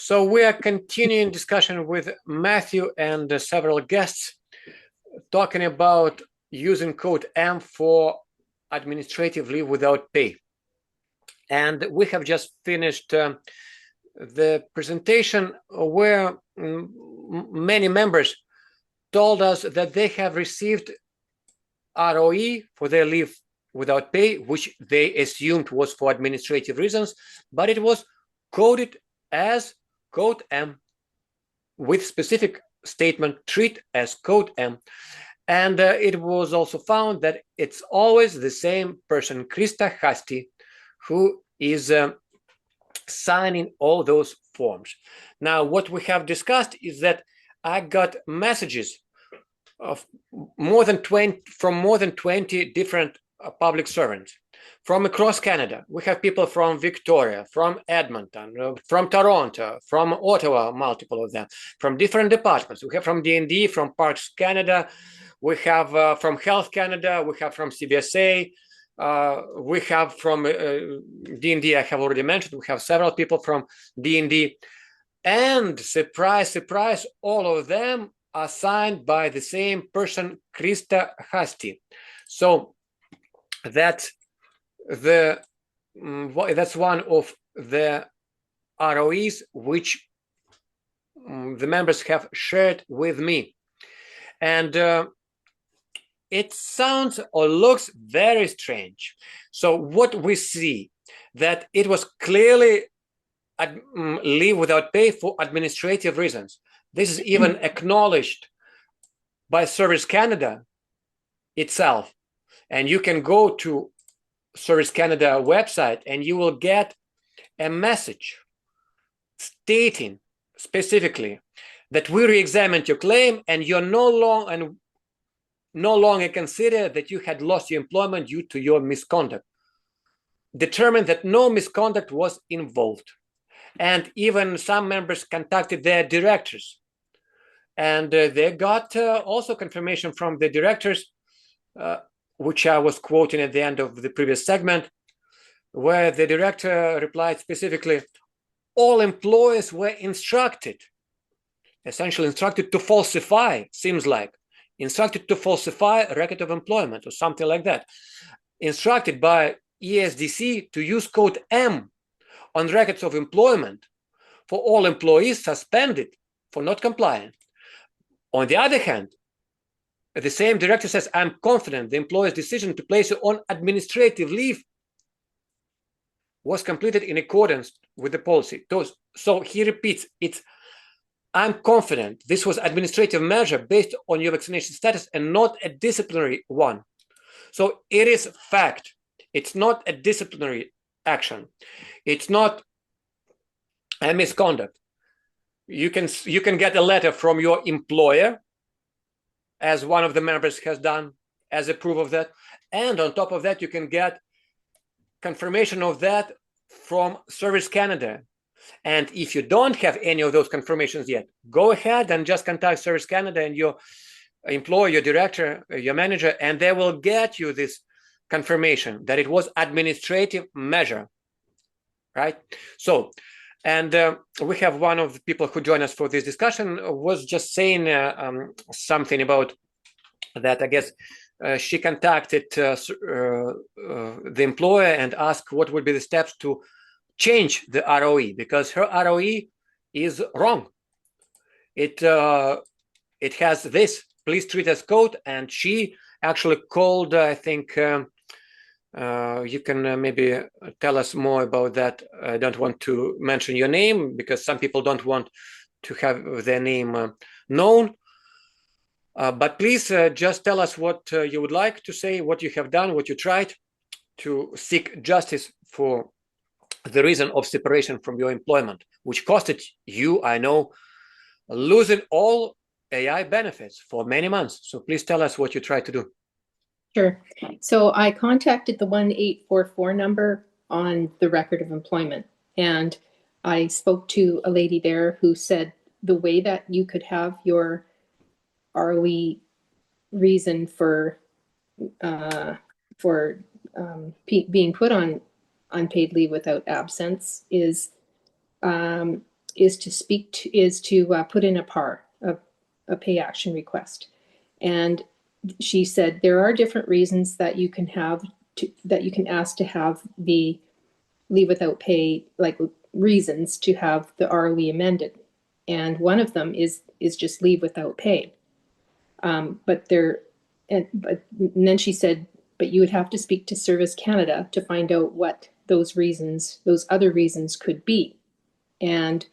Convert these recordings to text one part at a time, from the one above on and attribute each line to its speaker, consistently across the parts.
Speaker 1: So we are continuing discussion with Matthew and several guests talking about using code M for administrative leave without pay. And we have just finished the presentation where many members told us that they have received ROE for their leave without pay, which they assumed was for administrative reasons, but it was coded as code M with specific statement, treat as code M. And it was also found that it's always the same person, Krista Hasti, who is signing all those forms. Now, what we have discussed is that I got messages of more than 20 different public servants from across Canada. We have people from Victoria, from Edmonton, from Toronto, from Ottawa, multiple of them, from different departments. We have from D&D, from Parks Canada, we have from Health Canada, we have from CBSA, we have from D&D, I have already mentioned, we have several people from D&D. And surprise, surprise, all of them are signed by the same person, Krista Hasti. So that's one of the ROEs which the members have shared with me. And it sounds or looks very strange. So what we see, that it was clearly leave without pay for administrative reasons. This is even acknowledged by Service Canada itself. And you can go to Service Canada website and you will get a message stating specifically that we re-examined your claim and you're no longer consider that you had lost your employment due to your misconduct. Determined that no misconduct was involved. And even some members contacted their directors. And they got also confirmation from the directors, which I was quoting at the end of the previous segment, where the director replied specifically, all employees were essentially instructed to falsify, seems like, instructed to falsify a record of employment or something like that, instructed by ESDC to use code M on records of employment for all employees suspended for not complying. On the other hand, the same director says, I'm confident the employer's decision to place you on administrative leave was completed in accordance with the policy. So he repeats, I'm confident this was administrative measure based on your vaccination status and not a disciplinary one. So it is fact. It's not a disciplinary action. It's not a misconduct. You can get a letter from your employer, as one of the members has done, as a proof of that. And on top of that, you can get confirmation of that from Service Canada. And if you don't have any of those confirmations yet, go ahead and just contact Service Canada and your employer, your director, your manager, and they will get you this confirmation that it was administrative measure, right? So, and we have one of the people who joined us for this discussion was just saying something about that. I guess she contacted the employer and asked what would be the steps to change the ROE, because her ROE is wrong. It has this, please treat as code, and she actually called, I think, you can maybe tell us more about that. I don't want to mention your name because some people don't want to have their name known. But please just tell us what you would like to say, what you have done, what you tried to seek justice for the reason of separation from your employment, which costed you, I know, losing all AI benefits for many months. So please tell us what you tried to do.
Speaker 2: Sure. So I contacted the 1844 number on the record of employment, and I spoke to a lady there who said the way that you could have your ROE reason for being put on unpaid leave without absence is is to put in a PAR, a pay action request. And she said there are different reasons that you can ask to have the leave without pay, like reasons to have the ROE amended. And one of them is just leave without pay. But then she said, but you would have to speak to Service Canada to find out what those other reasons could be. And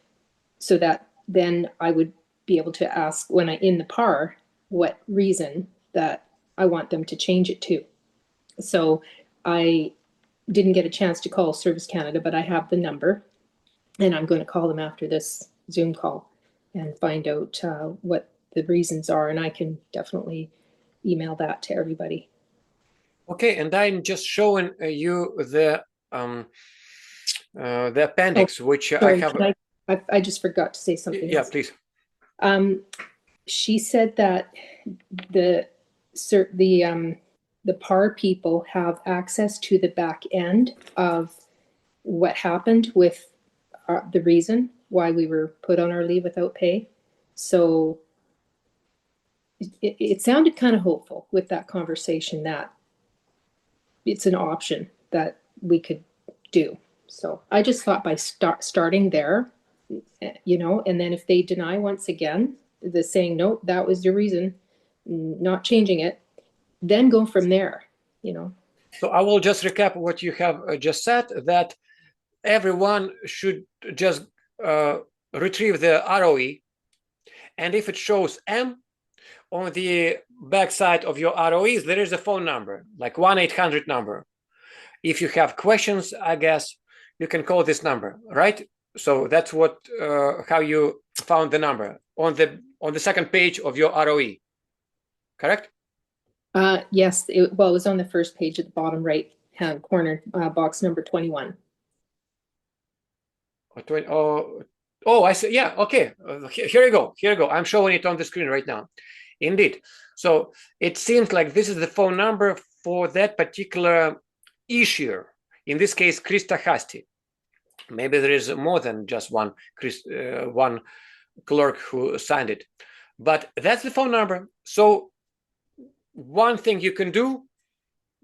Speaker 2: so that then I would be able to ask when in the PAR what reason that I want them to change it to. So I didn't get a chance to call Service Canada, but I have the number, and I'm going to call them after this Zoom call and find out what the reasons are, and I can definitely email that to everybody.
Speaker 1: Okay, and I'm just showing you the appendix, which
Speaker 2: sorry,
Speaker 1: I have.
Speaker 2: I just forgot to say something.
Speaker 1: Yeah,
Speaker 2: else.
Speaker 1: Please.
Speaker 2: She said that the PAR people have access to the back end of what happened with the reason why we were put on our leave without pay. So it sounded kind of hopeful with that conversation that it's an option that we could do. So I just thought by starting there, and then if they deny once again, the saying, no, that was your reason, not changing it, then go from there,
Speaker 1: So I will just recap what you have just said, that everyone should just retrieve the ROE, and if it shows M on the back side of your ROEs, there is a phone number, like 1-800 number. If you have questions, I guess you can call this number, right? So that's what how you found the number on the second page of your ROE, correct?
Speaker 2: Yes, it was on the first page at the bottom right hand corner, box number 21.
Speaker 1: Oh, I see. Yeah, okay. Here you go. Here you go. I'm showing it on the screen right now. Indeed. So it seems like this is the phone number for that particular issuer. In this case, Krista Hasti. Maybe there is more than just one clerk who signed it, but that's the phone number. So one thing you can do,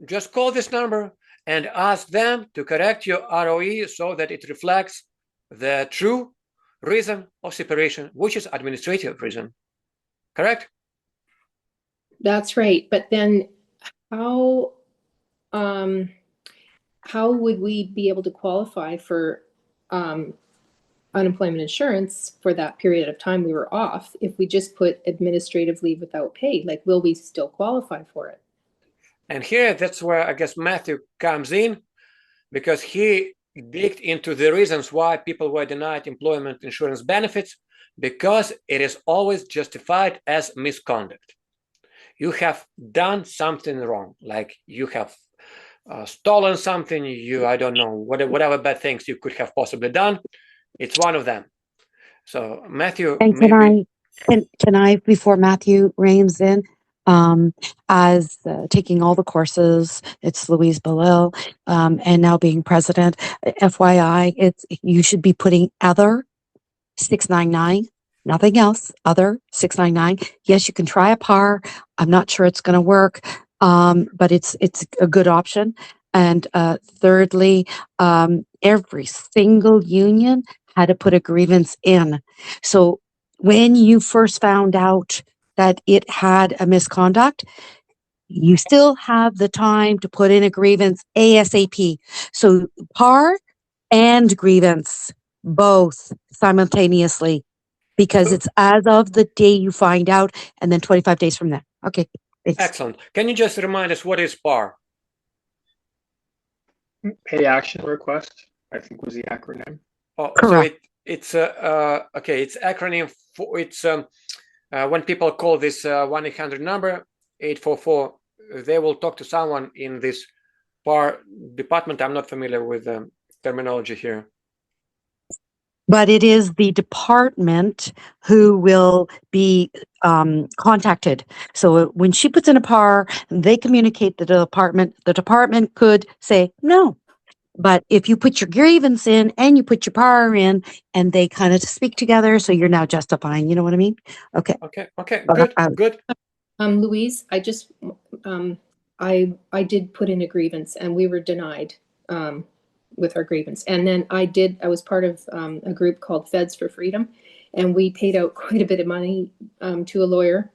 Speaker 1: just call this number and ask them to correct your ROE so that it reflects the true reason of separation, which is administrative reason. Correct?
Speaker 2: That's right. But then how would we be able to qualify for unemployment insurance for that period of time we were off if we just put administrative leave without pay? Like, will we still qualify for it?
Speaker 1: And here, that's where I guess Matthew comes in, because he digged into the reasons why people were denied employment insurance benefits, because it is always justified as misconduct. You have done something wrong, like you have stolen something, I don't know, whatever bad things you could have possibly done. It's one of them. So Matthew,
Speaker 3: and can I before Matthew reins in, as taking all the courses, it's Louise Belil, and now being president, FYI, you should be putting other 699, nothing else, other 699. Yes, you can try a PAR. I'm not sure it's going to work, but it's a good option. And thirdly, every single union had to put a grievance in. So when you first found out that it had a misconduct, you still have the time to put in a grievance ASAP. So PAR and grievance, both simultaneously, because it's as of the day you find out, and then 25 days from there. Okay. Thanks.
Speaker 1: Excellent. Can you just remind us what is PAR?
Speaker 4: Pay action request, I think was the acronym.
Speaker 1: Oh,
Speaker 3: correct.
Speaker 1: So it's okay. It's acronym for when people call this 1-800 number 844, they will talk to someone in this PAR department. I'm not familiar with the terminology here.
Speaker 3: But it is the department who will be contacted. So when she puts in a PAR, they communicate to the department. The department could say, no, But if you put your grievance in and you put your PAR in and they kind of speak together, so you're now justifying, you know what I mean? Okay.
Speaker 1: Okay, okay,
Speaker 3: Okay.
Speaker 1: good, good.
Speaker 2: Louise, I just, I did put in a grievance and we were denied with our grievance. And then I was part of a group called Feds for Freedom, and we paid out quite a bit of money to a lawyer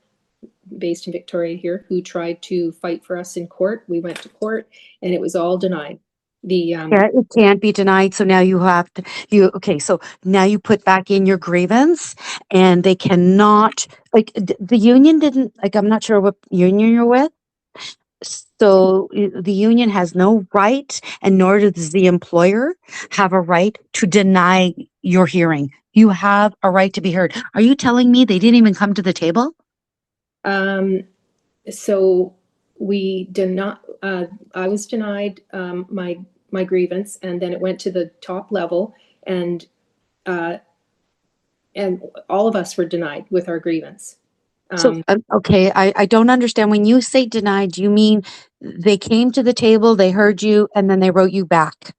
Speaker 2: based in Victoria here who tried to fight for us in court. We went to court and it was all denied.
Speaker 3: Yeah, it can't be denied. So now you have to, okay, so now you put back in your grievance and they cannot, like, the union didn't, like, I'm not sure what union you're with. So the union has no right, and nor does the employer have a right to deny your hearing. You have a right to be heard. Are you telling me they didn't even come to the table?
Speaker 2: So we did not, I was denied my grievance, and then it went to the top level, and all of us were denied with our grievance.
Speaker 3: So, okay, I don't understand. When you say denied, you mean they came to the table, they heard you, and then they wrote you back?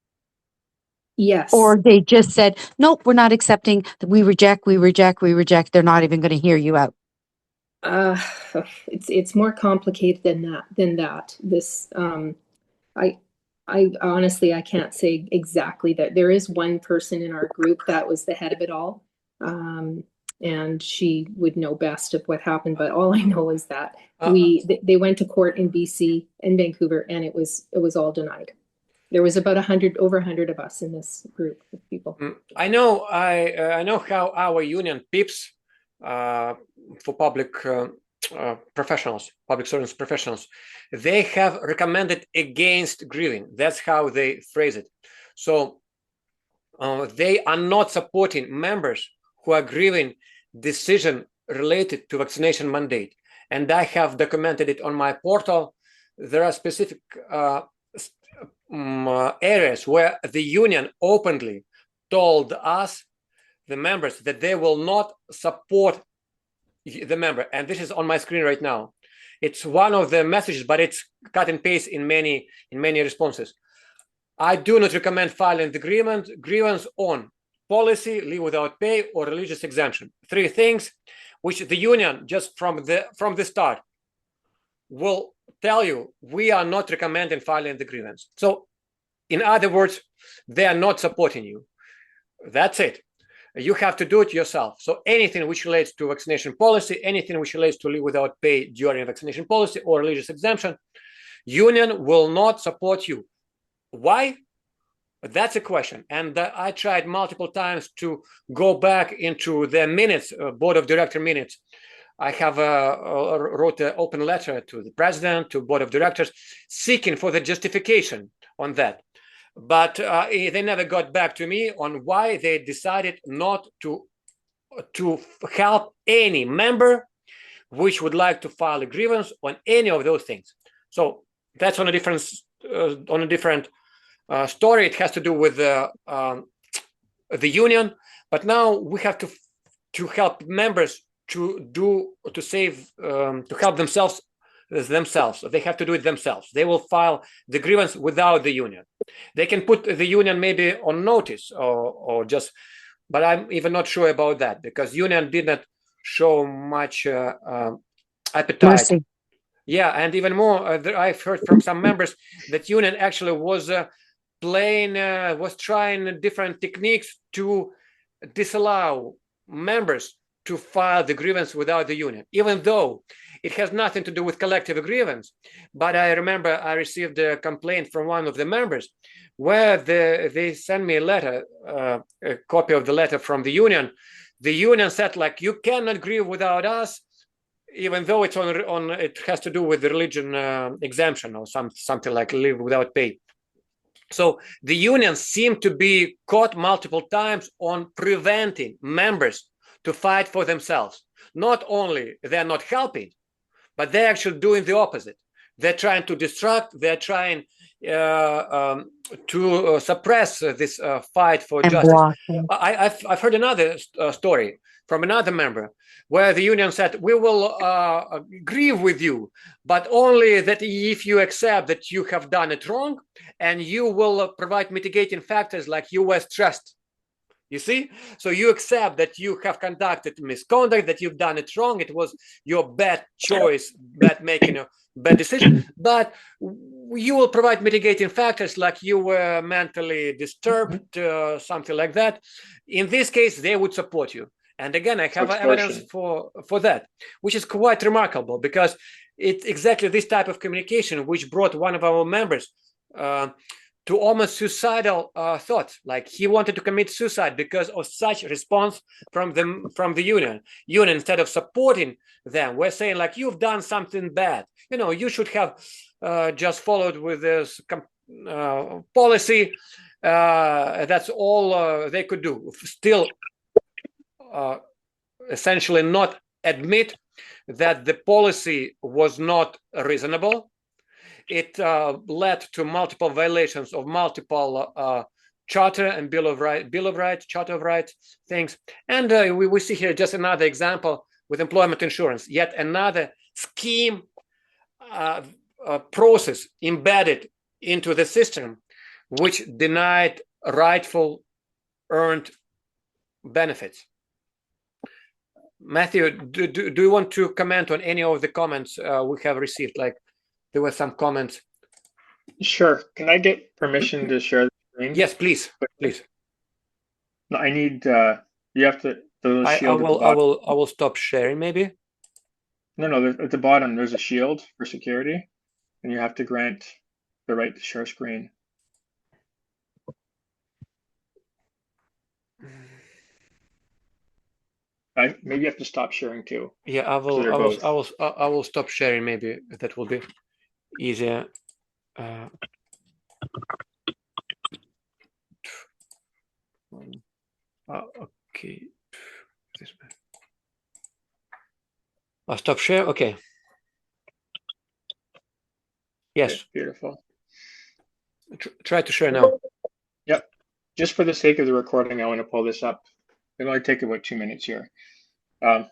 Speaker 2: Yes.
Speaker 3: Or they just said, nope, we're not accepting, we reject, we reject, we reject. They're not even going to hear you out.
Speaker 2: It's more complicated than that. This, I honestly, I can't say exactly that. There is one person in our group that was the head of it all. And she would know best of what happened, but all I know is that they went to court in BC and Vancouver, and it was all denied. There was about over 100 of us in this group of people.
Speaker 1: I know how our union PIPS for public professionals, public service professionals, they have recommended against grieving. That's how they phrase it. So they are not supporting members who are grieving decision related to vaccination mandate. And I have documented it on my portal. There are specific areas where the union openly told us, the members, that they will not support the member. And this is on my screen right now. It's one of the messages, but it's cut and paste in many responses. I do not recommend filing the grievance on policy, leave without pay, or religious exemption. 3 things which the union, just from the start, will tell you we are not recommending filing the grievance. So in other words, they are not supporting you. That's it. You have to do it yourself. So anything which relates to vaccination policy, anything which relates to leave without pay during vaccination policy or religious exemption, union will not support you. Why? That's a question. And I tried multiple times to go back into the minutes, board of director minutes. I have wrote an open letter to the president, to board of directors, seeking for the justification on that. But they never got back to me on why they decided not to help any member which would like to file a grievance on any of those things. So that's on a different story. It has to do with the union. But now we have to help members to help themselves. They have to do it themselves. They will file the grievance without the union. They can put the union maybe on notice or just, but I'm even not sure about that, because union did not show much appetite.
Speaker 3: Mercy.
Speaker 1: Yeah, and even more, I've heard from some members that union actually was trying different techniques to disallow members to file the grievance without the union, even though it has nothing to do with collective grievance. But I remember I received a complaint from one of the members where they sent me a letter, a copy of the letter from the union. The union said, like, you cannot grieve without us, even though it's on it has to do with the religion exemption or something like leave without pay. So the union seemed to be caught multiple times on preventing members to fight for themselves. Not only they're not helping, but they're actually doing the opposite. They're trying to distract, they're trying to suppress this fight for
Speaker 3: And
Speaker 1: justice.
Speaker 3: blocking.
Speaker 1: I've heard another story from another member where the union said, we will grieve with you, but only that if you accept that you have done it wrong, and you will provide mitigating factors like you were stressed. You see? So you accept that you have conducted misconduct, that you've done it wrong, it was your bad choice, bad making a bad decision, but you will provide mitigating factors like you were mentally disturbed, something like that. In this case, they would support you. And again, I have evidence for that, which is quite remarkable, because it's exactly this type of communication which brought one of our members to almost suicidal thoughts, like he wanted to commit suicide because of such response from the union. Instead of supporting them, we're saying like, you've done something bad, you should have just followed with this policy. That's all they could do. Still essentially not admit that the policy was not reasonable. It led to multiple violations of multiple charter and Bill of Rights, Charter of Rights things. And we see here just another example with employment insurance, yet another scheme process embedded into the system, which denied rightful earned benefits. Matthew, do you want to comment on any of the comments we have received? Like, there were some comments.
Speaker 4: Sure. Can I get permission to share the screen?
Speaker 1: Yes, please. Please.
Speaker 4: No, I need. You have to.
Speaker 1: I will stop sharing. Maybe.
Speaker 4: No. At the bottom, there's a shield for security, and you have to grant the right to share screen. Maybe you have to stop sharing too.
Speaker 1: Yeah, I will stop sharing. Maybe that will be easier. Okay. I'll stop share. Okay. Yes.
Speaker 4: Okay, beautiful.
Speaker 1: Try to share now.
Speaker 4: Yep. Just for the sake of the recording, I want to pull this up. It'll only take about 2 minutes here. I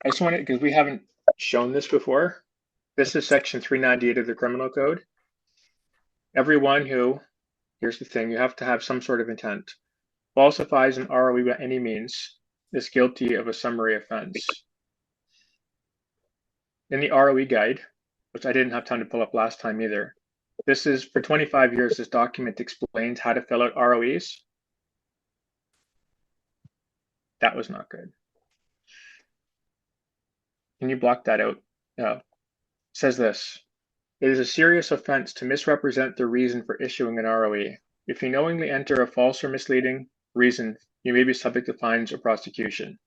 Speaker 4: just want to, because we haven't shown this before. This is section 398 of the criminal code. Everyone who, here's the thing, you have to have some sort of intent, falsifies an ROE by any means, is guilty of a summary offense. In the ROE guide, which I didn't have time to pull up last time either, this is for 25 years, this document explains how to fill out ROEs. That was not good. Can you block that out? Says this: it is a serious offense to misrepresent the reason for issuing an ROE. If you knowingly enter a false or misleading reason, you may be subject to fines or prosecution.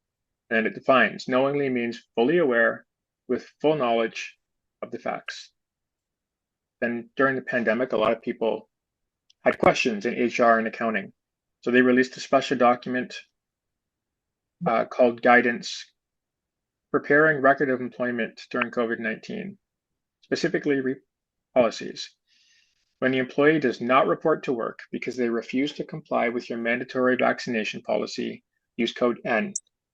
Speaker 4: And it defines knowingly means fully aware with full knowledge of the facts. Then during the pandemic, a lot of people had questions in HR and accounting. So they released a special document called Guidance, Preparing Record of Employment During COVID-19, specifically policies. When the employee does not report to work because they refuse to comply with your mandatory vaccination policy, use code N,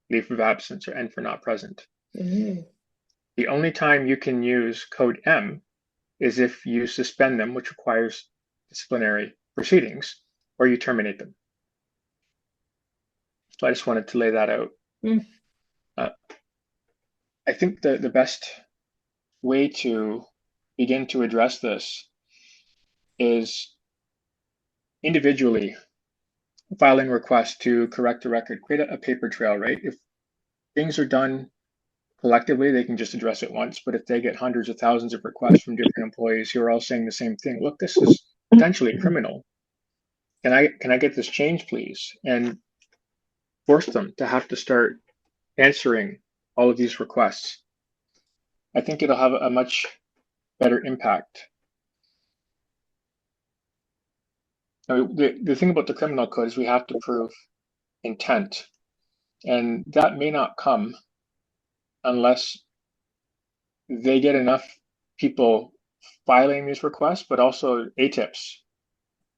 Speaker 4: leave of absence, or N for not present.
Speaker 2: Mm-hmm.
Speaker 4: The only time you can use code M is if you suspend them, which requires disciplinary proceedings, or you terminate them. So I just wanted to lay that out.
Speaker 2: Mm.
Speaker 4: I think the best way to begin to address this is individually filing requests to correct the record, create a paper trail, right? If things are done collectively, they can just address it once. But if they get hundreds of thousands of requests from different employees who are all saying the same thing, look, this is potentially criminal. Can I get this changed, please? And force them to have to start answering all of these requests. I think it'll have a much better impact. I mean, the thing about the criminal code is we have to prove intent, and that may not come unless they get enough people filing these requests, but also ATIPs,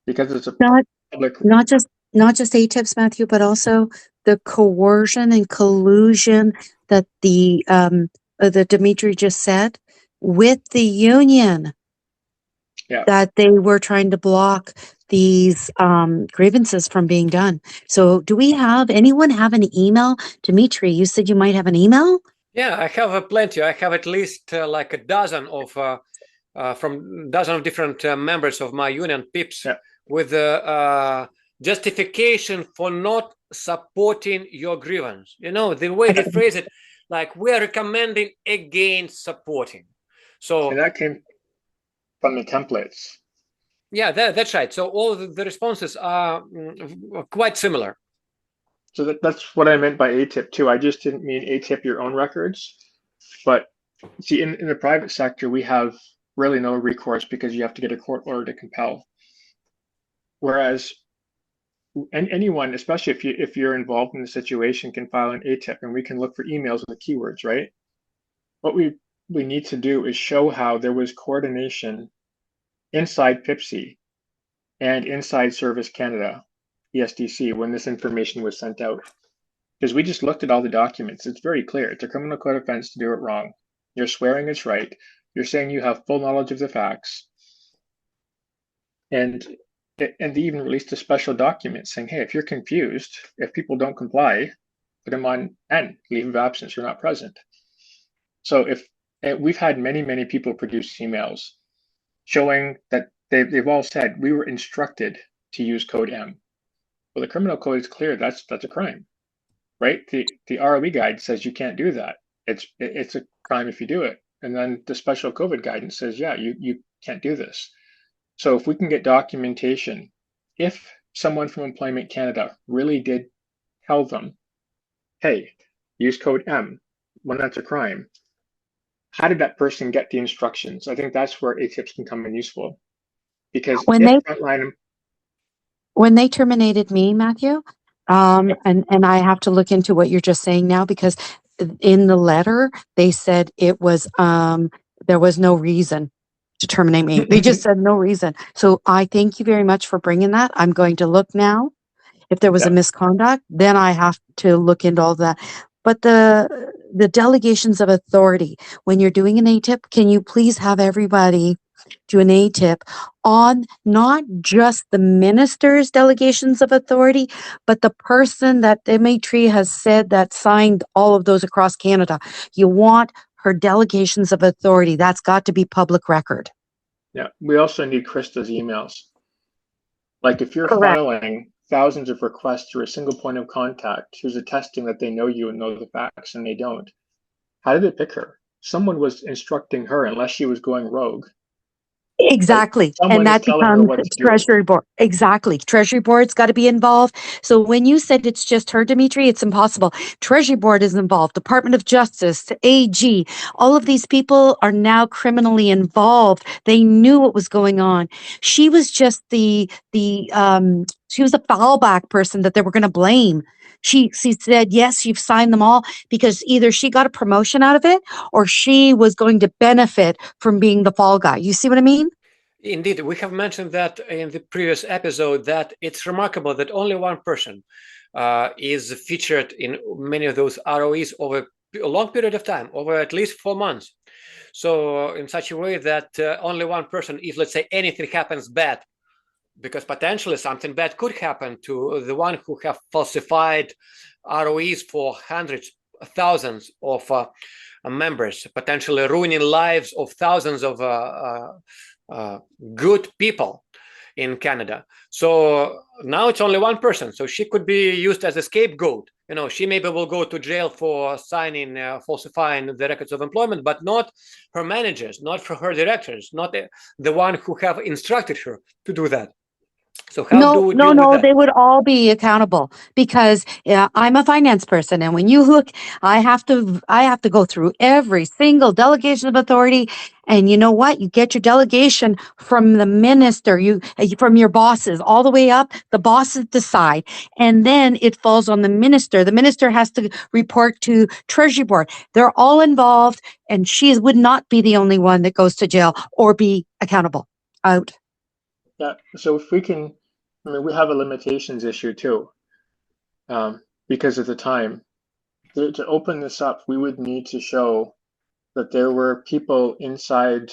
Speaker 4: because it's a
Speaker 3: Not
Speaker 4: public.
Speaker 3: not just not just ATIPs, Matthew, but also the coercion and collusion that that Dimitri just said with the union,
Speaker 4: Yeah.
Speaker 3: that they were trying to block these grievances from being done. So do we have anyone have an email? Dimitri, you said you might have an email?
Speaker 1: Yeah, I have plenty. I have at least like a dozen of from dozen of different members of my union PIPs with justification for not supporting your grievance. You know, the way they phrase it, like we are recommending against supporting. So
Speaker 4: and that came from the templates.
Speaker 1: Yeah, that's right. So all the responses are quite similar.
Speaker 4: So that's what I meant by ATIP too. I just didn't mean ATIP your own records, but see, in the private sector, we have really no recourse because you have to get a court order to compel. Whereas anyone, especially if you're involved in the situation, can file an ATIP, and we can look for emails with keywords, right? What we need to do is show how there was coordination inside PIPSI and inside Service Canada, ESDC, when this information was sent out. Because we just looked at all the documents. It's very clear. It's a criminal code offense to do it wrong. You're swearing it's right. You're saying you have full knowledge of the facts. And they even released a special document saying, hey, if you're confused, if people don't comply, put them on N, leave of absence, you're not present. So we've had many people produce emails showing that they've all said we were instructed to use code M. Well, the criminal code is clear. That's a crime, right? The ROE guide says you can't do that. It's a crime if you do it. And then the special COVID guidance says, yeah, you can't do this. So if we can get documentation, if someone from Employment Canada really did tell them, hey, use code M when that's a crime, how did that person get the instructions? I think that's where ATIPs can come in useful. Because
Speaker 3: when they terminated me, Matthew, and I have to look into what you're just saying now, because in the letter they said it was there was no reason to terminate me. They just said no reason. So I thank you very much for bringing that. I'm going to look now. If there was a misconduct, then I have to look into all that. But the delegations of authority, when you're doing an ATIP, can you please have everybody do an ATIP on not just the minister's delegations of authority, but the person that Dimitri has said that signed all of those across Canada. You want her delegations of authority. That's got to be public record.
Speaker 4: Yeah, we also need Krista's emails. Like if you're filing thousands of requests through a single point of contact who's attesting that they know you and know the facts and they don't, how did they pick her? Someone was instructing her unless she was going rogue.
Speaker 3: Exactly. And that becomes Treasury Board. Exactly. Treasury Board's got to be involved. So when you said it's just her, Dimitri, it's impossible. Treasury Board is involved. Department of Justice, AG, all of these people are now criminally involved. They knew what was going on. She was just she was a fallback person that they were going to blame. She said, yes, you've signed them all, because either she got a promotion out of it or she was going to benefit from being the fall guy. You see what I mean?
Speaker 1: Indeed, we have mentioned that in the previous episode, that it's remarkable that only one person is featured in many of those ROEs over a long period of time, over at least 4 months. So in such a way that only one person, if let's say anything happens bad, because potentially something bad could happen to the one who have falsified ROEs for hundreds, thousands of members, potentially ruining lives of thousands of good people in Canada. So now it's only one person. So she could be used as a scapegoat. You know, she maybe will go to jail for signing, falsifying the records of employment, but not her managers, not for her directors, not the one who have instructed her to do that. So how do we deal with
Speaker 3: No,
Speaker 1: that?
Speaker 3: they would all be accountable because I'm a finance person. And when you look, I have to go through every single delegation of authority. And you know what? You get your delegation from the minister, from your bosses all the way up. The bosses decide. And then it falls on the minister. The minister has to report to Treasury Board. They're all involved. And she would not be the only one that goes to jail or be accountable. Out.
Speaker 4: Yeah, so if we can, I mean, we have a limitations issue too, because of the time. To open this up, we would need to show that there were people inside,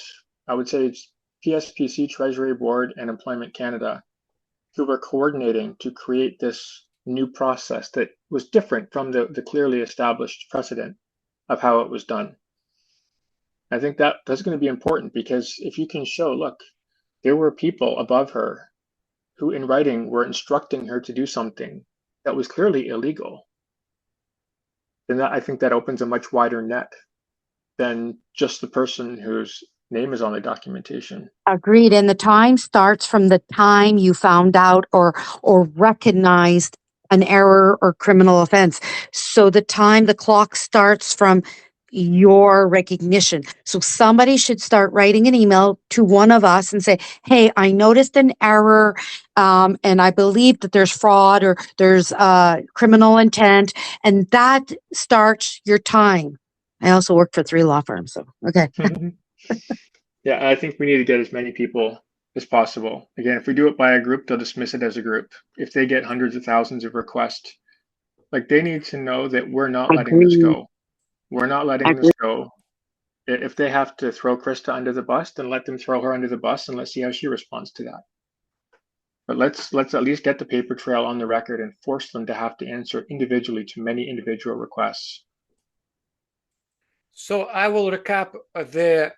Speaker 4: I would say it's PSPC, Treasury Board, and Employment Canada, who were coordinating to create this new process that was different from the clearly established precedent of how it was done. I think that's going to be important because if you can show, look, there were people above her who in writing were instructing her to do something that was clearly illegal, then I think that opens a much wider net than just the person whose name is on the documentation.
Speaker 3: Agreed. And the time starts from the time you found out or recognized an error or criminal offense. So the clock starts from your recognition. So somebody should start writing an email to one of us and say, hey, I noticed an error, and I believe that there's fraud or there's criminal intent, and that starts your time. I also work for 3 law firms, so okay.
Speaker 4: Yeah, I think we need to get as many people as possible. Again, if we do it by a group, they'll dismiss it as a group. If they get hundreds of thousands of requests, like they need to know that we're not letting this go. We're not letting this go. If they have to throw Krista under the bus, then let them throw her under the bus and let's see how she responds to that. But let's at least get the paper trail on the record and force them to have to answer individually to many individual requests.
Speaker 1: So I will recap the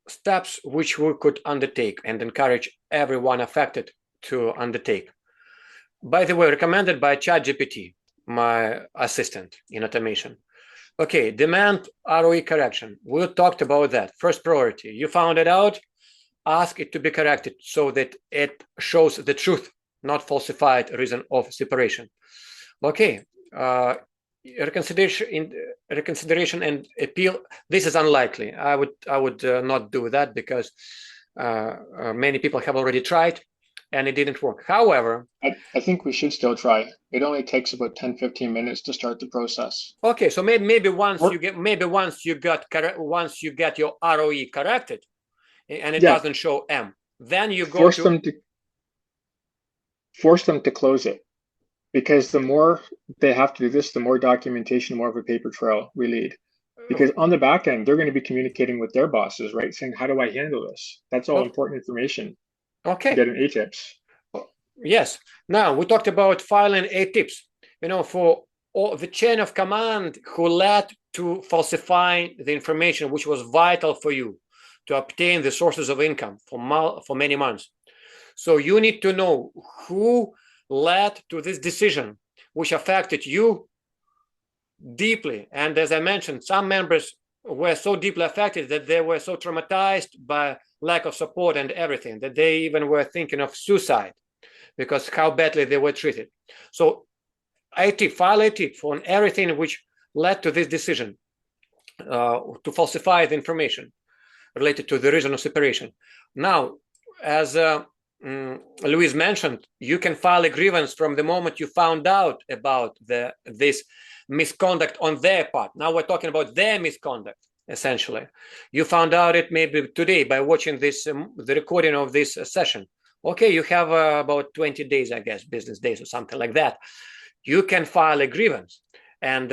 Speaker 1: steps which we could undertake and encourage everyone affected to undertake. By the way, recommended by ChatGPT, my assistant in automation. Okay, demand ROE correction. We talked about that. First priority, you found it out, ask it to be corrected so that it shows the truth, not falsified reason of separation. Okay, reconsideration and appeal. This is unlikely. I would not do that because many people have already tried and it didn't work. However,
Speaker 4: I think we should still try. It only takes about 10-15 minutes to start the process.
Speaker 1: Okay, so maybe once you get your ROE corrected and it doesn't show M, then you go
Speaker 4: force them to close it. Because the more they have to do this, the more documentation, more of a paper trail we lead. Because on the back end, they're going to be communicating with their bosses, right? Saying, how do I handle this? That's all important information.
Speaker 1: Okay.
Speaker 4: To get an ATIPS.
Speaker 1: Yes. Now, we talked about filing ATIPS. You know, for all the chain of command who led to falsifying the information which was vital for you to obtain the sources of income for many months. So you need to know who led to this decision, which affected you deeply. And as I mentioned, some members were so deeply affected that they were so traumatized by lack of support and everything that they even were thinking of suicide because how badly they were treated. So file ATIP for everything which led to this decision to falsify the information related to the reason of separation. Now, as Louise mentioned, you can file a grievance from the moment you found out about this misconduct on their part. Now we're talking about their misconduct, essentially. You found out it maybe today by watching this, the recording of this session. Okay, you have about 20 days, I guess, business days or something like that. You can file a grievance and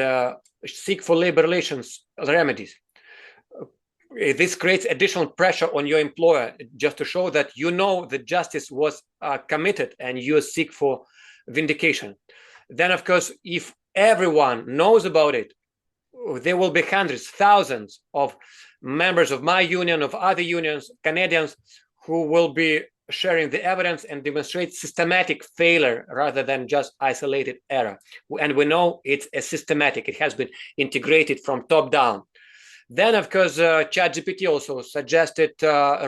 Speaker 1: seek for labor relations remedies. This creates additional pressure on your employer just to show that you know that justice was committed and you seek for vindication. Then, of course, if everyone knows about it, there will be hundreds, thousands of members of my union, of other unions, Canadians, who will be sharing the evidence and demonstrate systematic failure rather than just isolated error. And we know it's a systematic. It has been integrated from top down. Then, of course, ChatGPT also suggested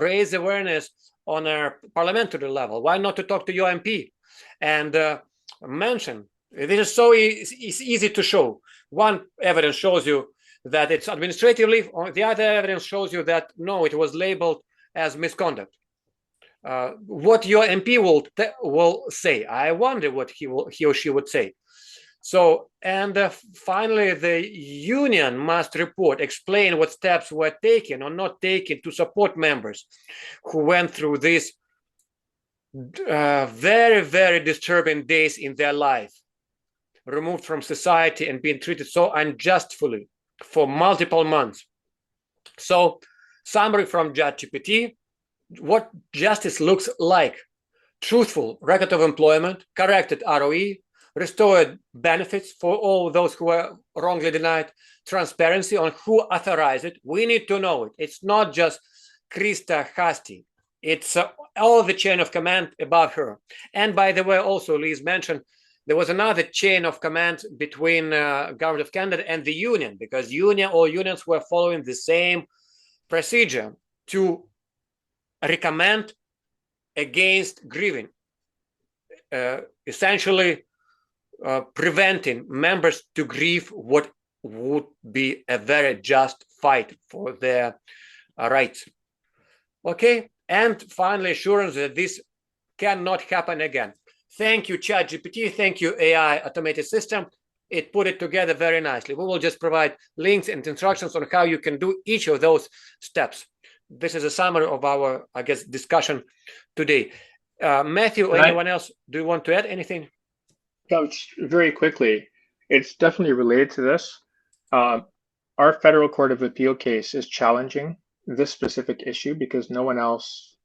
Speaker 1: raise awareness on a parliamentary level? Why not to talk to your MP and mention? This is so easy to show. One evidence shows you that it's administrative leave, or the other evidence shows you that no, it was labeled as misconduct. What your MP will say, I wonder what he or she would say. So, and finally, the union must report, explain what steps were taken or not taken to support members who went through these very, very disturbing days in their life, removed from society and being treated so unjustly for multiple months. So, summary from ChatGPT: what justice looks like: truthful record of employment, corrected ROE, restored benefits for all those who were wrongly denied, transparency on who authorized it. We need to know it. It's not just Krista Hasti. It's all the chain of command above her. And by the way, also Liz mentioned there was another chain of command between Government of Canada and the union, because all unions were following the same procedure to recommend against grieving, essentially preventing members to grieve what would be a very just fight for their rights. Okay, and finally, assurance that this cannot happen again. Thank you, ChatGPT. Thank you, AI automated system. It put it together very nicely. We will just provide links and instructions on how you can do each of those steps. This is a summary of our, I guess, discussion today. Matthew, or anyone else, do you want to add anything?
Speaker 4: Very quickly, it's definitely related to this. Our Federal Court of Appeal case is challenging this specific issue because no one else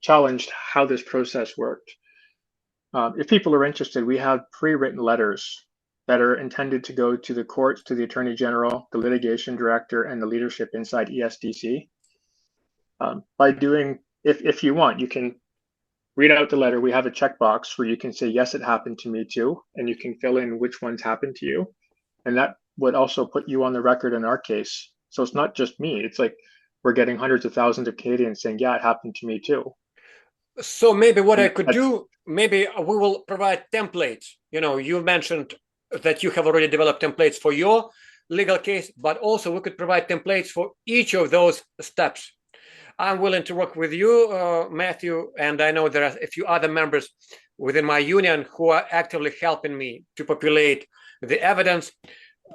Speaker 4: challenged how this process worked. If people are interested, we have pre-written letters that are intended to go to the courts, to the Attorney General, the litigation director, and the leadership inside ESDC. By doing, if you want, you can read out the letter. We have a checkbox where you can say, yes, it happened to me too, and you can fill in which ones happened to you. And that would also put you on the record in our case. So it's not just me. It's like we're getting hundreds of thousands of Canadians saying, yeah, it happened to me too.
Speaker 1: So maybe what I could do, maybe we will provide templates. You know, you mentioned that you have already developed templates for your legal case, but also we could provide templates for each of those steps. I'm willing to work with you, Matthew, and I know there are a few other members within my union who are actively helping me to populate the evidence.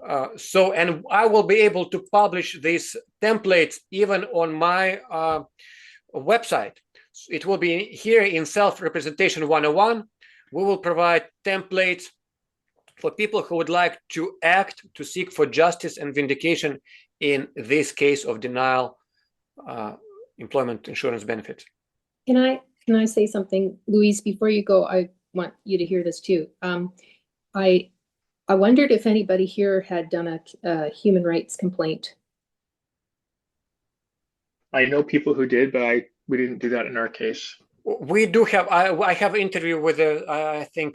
Speaker 1: And I will be able to publish these templates even on my website. It will be here in Self-Representation 101. We will provide templates for people who would like to act, to seek for justice and vindication in this case of denial employment insurance benefits.
Speaker 2: Can I say something, Louise, before you go? I want you to hear this too. I wondered if anybody here had done a human rights complaint.
Speaker 4: I know people who did, but we didn't do that in our case.
Speaker 1: We do have, I have an interview with, I think,